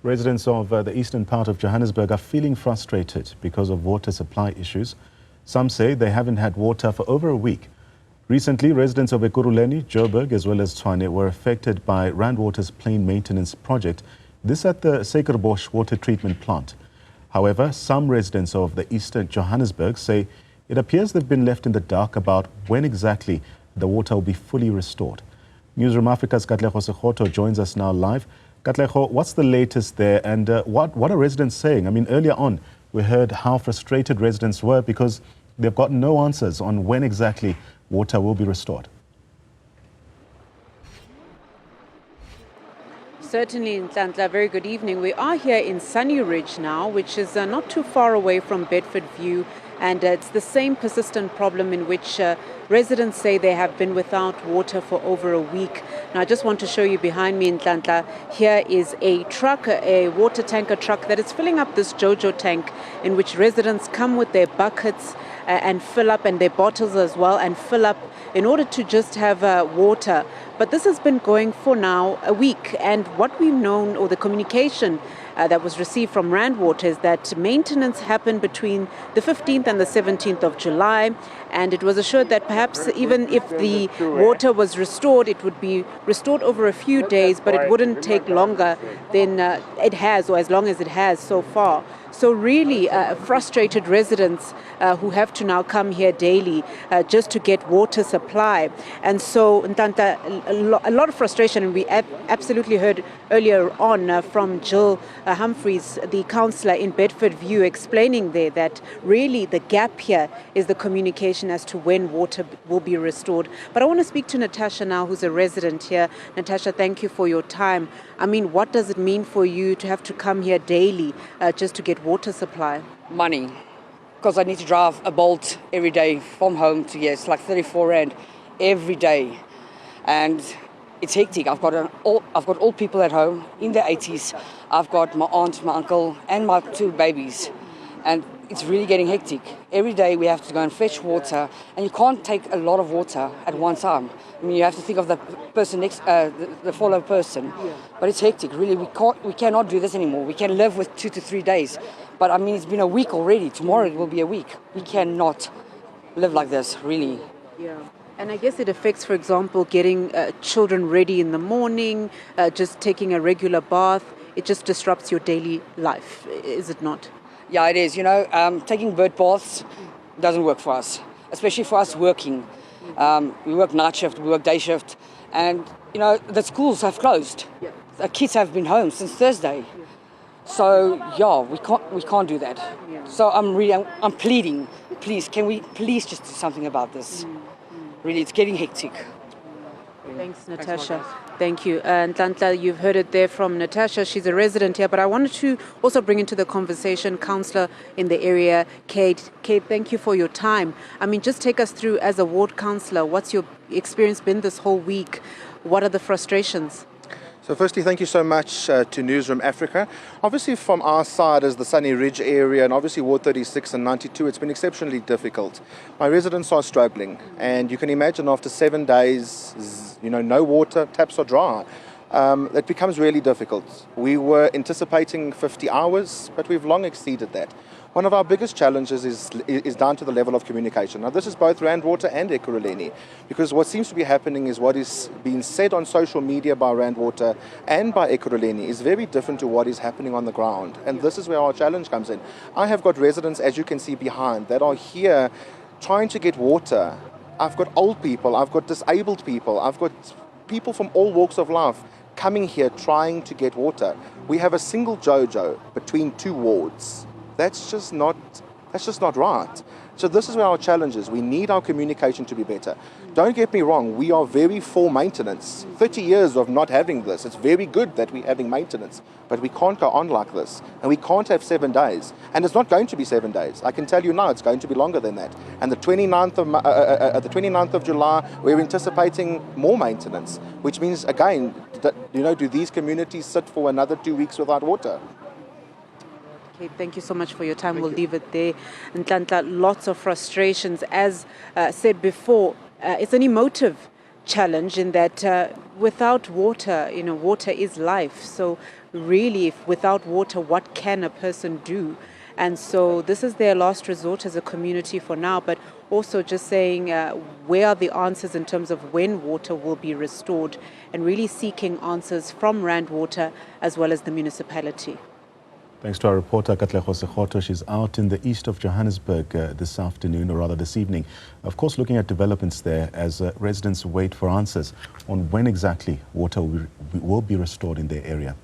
Residents of the eastern part of Johannesburg are feeling frustrated because of water supply issues. Some say they haven't had water for over a week. Recently, residents of Ekurhuleni, Joburg as well as Tshwane were affected by Rand Water's plane maintenance project, this at the Zuikerbosch Water Treatment Plant. However, some residents of the eastern Johannesburg say it appears they've been left in the dark about when exactly the water will be fully restored. Newzroom Afrika's Katleho Sekhotho joins us now live. Katleho, what's the latest there, and what are residents saying? I mean, earlier on, we heard how frustrated residents were because they've got no answers on when exactly water will be restored. Certainly, Nhlanhla, very good evening. We are here in Sunny Ridge now, which is not too far away from Bedford View, and it's the same persistent problem in which residents say they have been without water for over a week. Now, I just want to show you behind me, Nhlanhla, here is a truck, a water tanker truck that is filling up this JoJo tank in which residents come with their buckets and fill up, and their bottles as well, and fill up in order to just have water. But this has been going for now a week, and what we've known, or the communication that was received from Rand Water, is that maintenance happened between the 15th and the 17th of July, and it was assured that perhaps even if the water was restored, it would be restored over a few days, but it wouldn't take longer than it has, or as long as it has so far. So really frustrated residents who have to now come here daily just to get water supply. And so, Nhlanhla, a lot of frustration, and we absolutely heard earlier on from Jill Humphreys, the councillor in Bedford View, explaining there that really the gap here is the communication as to when water will be restored. But I want to speak to Natasha now, who's a resident here. Natasha, thank you for your time. I mean, what does it mean for you to have to come here daily just to get water supply? Money, because I need to drive a Bolt every day from home to here. It's like 34 Rand every day, and it's hectic. I've got old people at home in their 80s. I've got my aunt, my uncle, and my 2 babies, and it's really getting hectic. Every day we have to go and fetch water, and you can't take a lot of water at one time. I mean, you have to think of the person next, the follow person. Yeah. But it's hectic, really. We cannot do this anymore. We can live with 2 to 3 days, but I mean, it's been a week already. Tomorrow it will be a week. We cannot live like this, really. Yeah. And I guess it affects, for example, getting children ready in the morning, just taking a regular bath. It just disrupts your daily life, is it not? Yeah, it is. You know, taking bird baths doesn't work for us, especially for us working. We work night shift, we work day shift, and you know the schools have closed. Yeah. The kids have been home since Thursday, yeah. So yeah, we can't do that. Yeah. So I'm pleading, please, can we please just do something about this? Really, it's getting hectic. Thanks, Natasha. Thank you. And Nhlanhla, you've heard it there from Natasha. She's a resident here, but I wanted to also bring into the conversation councillor in the area, Kate. Kate, thank you for your time. I mean, just take us through as a ward councillor. What's your experience been this whole week? What are the frustrations? So firstly, thank you so much to Newzroom Afrika. Obviously from our side as the Sunny Ridge area, and obviously Ward 36 and 92, it's been exceptionally difficult. My residents are struggling, and you can imagine after 7 days, you know, no water, taps are dry. It becomes really difficult. We were anticipating 50 hours, but we've long exceeded that. One of our biggest challenges is down to the level of communication. Now, this is both Rand Water and Ekurhuleni, because what seems to be happening is what is being said on social media by Rand Water and by Ekurhuleni is very different to what is happening on the ground. And this is where our challenge comes in. I have got residents, as you can see behind, that are here trying to get water. I've got old people, I've got disabled people, I've got people from all walks of life coming here trying to get water. We have a single JoJo between 2 wards. That's just not right. So this is where our challenge is. We need our communication to be better. Don't get me wrong, we are very for maintenance. 30 years of not having this, it's very good that we're having maintenance, but we can't go on like this, and we can't have 7 days. And it's not going to be 7 days. I can tell you now, it's going to be longer than that. And the 29th of July, we're anticipating more maintenance, which means, again, that, you know, do these communities sit for another 2 weeks without water? Okay, thank you so much for your time. We'll leave it there. Nhlanhla, lots of frustrations. As said before, it's an emotive challenge in that without water, you know, water is life. So really, if without water, what can a person do? And so this is their last resort as a community for now, but also just saying where are the answers in terms of when water will be restored, and really seeking answers from Rand Water as well as the municipality. Thanks to our reporter, Katleho Sekhotho. She's out in the east of Johannesburg this afternoon, or rather this evening. Of course, looking at developments there as residents wait for answers on when exactly water will be restored in their area.